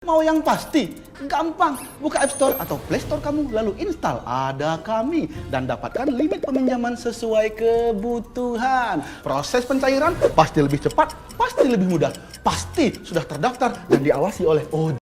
Mau yang pasti? Gampang. Buka App Store atau Play Store kamu, lalu install Ada Kami dan dapatkan limit peminjaman sesuai kebutuhan. Proses pencairan pasti lebih cepat, pasti lebih mudah, pasti sudah terdaftar dan diawasi oleh OJK.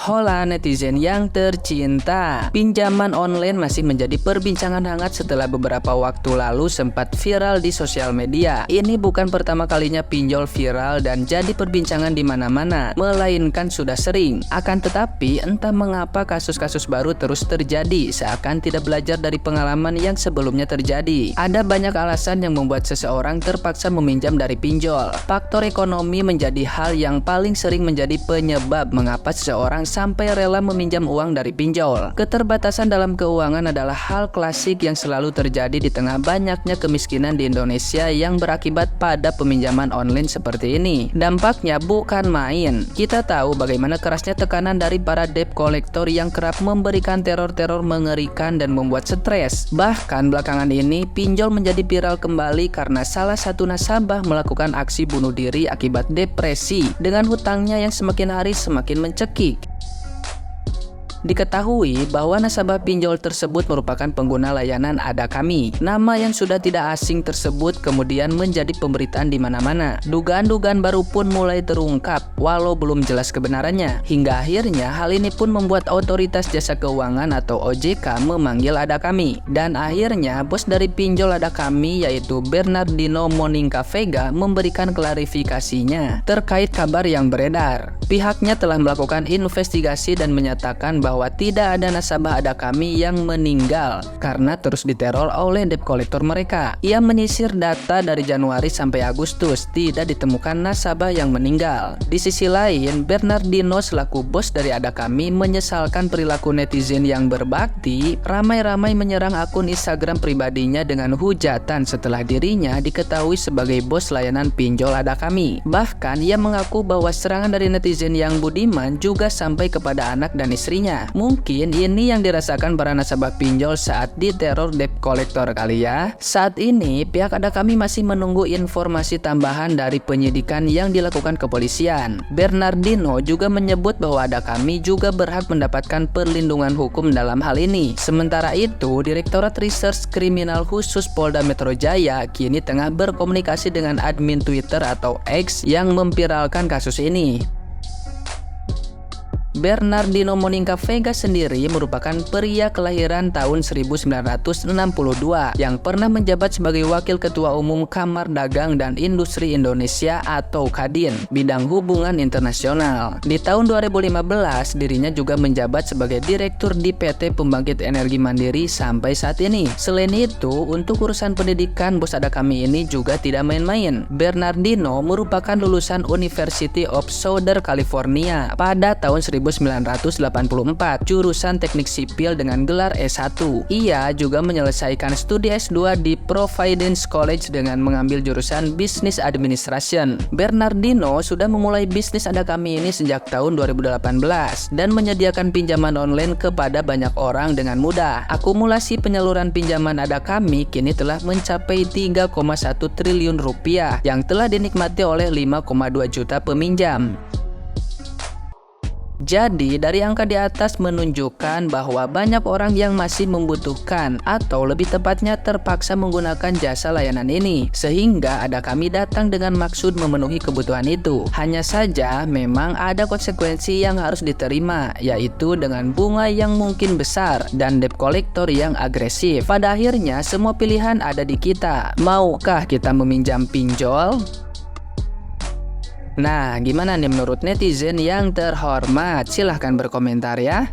Hola netizen yang tercinta, pinjaman online masih menjadi perbincangan hangat setelah beberapa waktu lalu sempat viral di sosial media. Ini bukan pertama kalinya pinjol viral dan jadi perbincangan di mana-mana, melainkan sudah sering. Akan tetapi entah mengapa kasus-kasus baru terus terjadi, seakan tidak belajar dari pengalaman yang sebelumnya terjadi. Ada banyak alasan yang membuat seseorang terpaksa meminjam dari pinjol. Faktor ekonomi menjadi hal yang paling sering menjadi penyebab mengapa seseorang sampai rela meminjam uang dari pinjol. Keterbatasan dalam keuangan adalah hal klasik yang selalu terjadi di tengah banyaknya kemiskinan di Indonesia yang berakibat pada peminjaman online seperti ini. Dampaknya bukan main. Kita tahu bagaimana kerasnya tekanan dari para debt collector yang kerap memberikan teror-teror mengerikan dan membuat stres. Bahkan belakangan ini pinjol menjadi viral kembali karena salah satu nasabah melakukan aksi bunuh diri akibat depresi dengan hutangnya yang semakin hari semakin mencekik. Diketahui bahwa nasabah pinjol tersebut merupakan pengguna layanan Ada Kami. Nama yang sudah tidak asing tersebut kemudian menjadi pemberitaan di mana-mana. Dugaan-dugaan baru pun mulai terungkap, walau belum jelas kebenarannya. Hingga akhirnya hal ini pun membuat Otoritas Jasa Keuangan atau OJK memanggil Ada Kami. Dan akhirnya bos dari pinjol Ada Kami yaitu Bernardino Moninga Vega memberikan klarifikasinya terkait kabar yang beredar. Pihaknya telah melakukan investigasi dan menyatakan bahwa tidak ada nasabah Ada Kami yang meninggal karena terus diteror oleh debt collector mereka. Ia menyisir data dari Januari sampai Agustus, tidak ditemukan nasabah yang meninggal. Di sisi lain, Bernardino selaku bos dari Ada Kami menyesalkan perilaku netizen yang berbakti, ramai-ramai menyerang akun Instagram pribadinya dengan hujatan setelah dirinya diketahui sebagai bos layanan pinjol Ada Kami. Bahkan ia mengaku bahwa serangan dari netizen yang budiman juga sampai kepada anak dan istrinya. Mungkin ini yang dirasakan para nasabah pinjol saat diteror debt collector kali ya. Saat ini pihak Ada Kami masih menunggu informasi tambahan dari penyidikan yang dilakukan kepolisian. Bernardino juga menyebut bahwa Ada Kami juga berhak mendapatkan perlindungan hukum dalam hal ini. Sementara itu, Direktorat Reserse Kriminal Khusus Polda Metro Jaya kini tengah berkomunikasi dengan admin Twitter atau X yang memviralkan kasus ini. Bernardino Moninga Vega sendiri merupakan pria kelahiran tahun 1962 yang pernah menjabat sebagai Wakil Ketua Umum Kamar Dagang dan Industri Indonesia atau Kadin, bidang hubungan internasional. Di tahun 2015, dirinya juga menjabat sebagai Direktur di PT Pembangkit Energi Mandiri sampai saat ini. Selain itu, untuk urusan pendidikan, bos Ada Kami ini juga tidak main-main. Bernardino merupakan lulusan University of Southern California pada tahun 1984, jurusan teknik sipil dengan gelar S1. Ia juga menyelesaikan studi S2 di Providence College dengan mengambil jurusan Business Administration. Bernardino sudah memulai bisnis Ada Kami ini sejak tahun 2018 dan menyediakan pinjaman online kepada banyak orang dengan mudah. Akumulasi penyaluran pinjaman Ada Kami kini telah mencapai 3,1 triliun rupiah yang telah dinikmati oleh 5,2 juta peminjam. Jadi dari angka di atas menunjukkan bahwa banyak orang yang masih membutuhkan atau lebih tepatnya terpaksa menggunakan jasa layanan ini, sehingga Ada Kami datang dengan maksud memenuhi kebutuhan itu. Hanya saja memang ada konsekuensi yang harus diterima, yaitu dengan bunga yang mungkin besar dan debt collector yang agresif. Pada akhirnya semua pilihan ada di kita. Maukah kita meminjam pinjol? Nah, gimana nih menurut netizen yang terhormat? Silahkan berkomentar ya.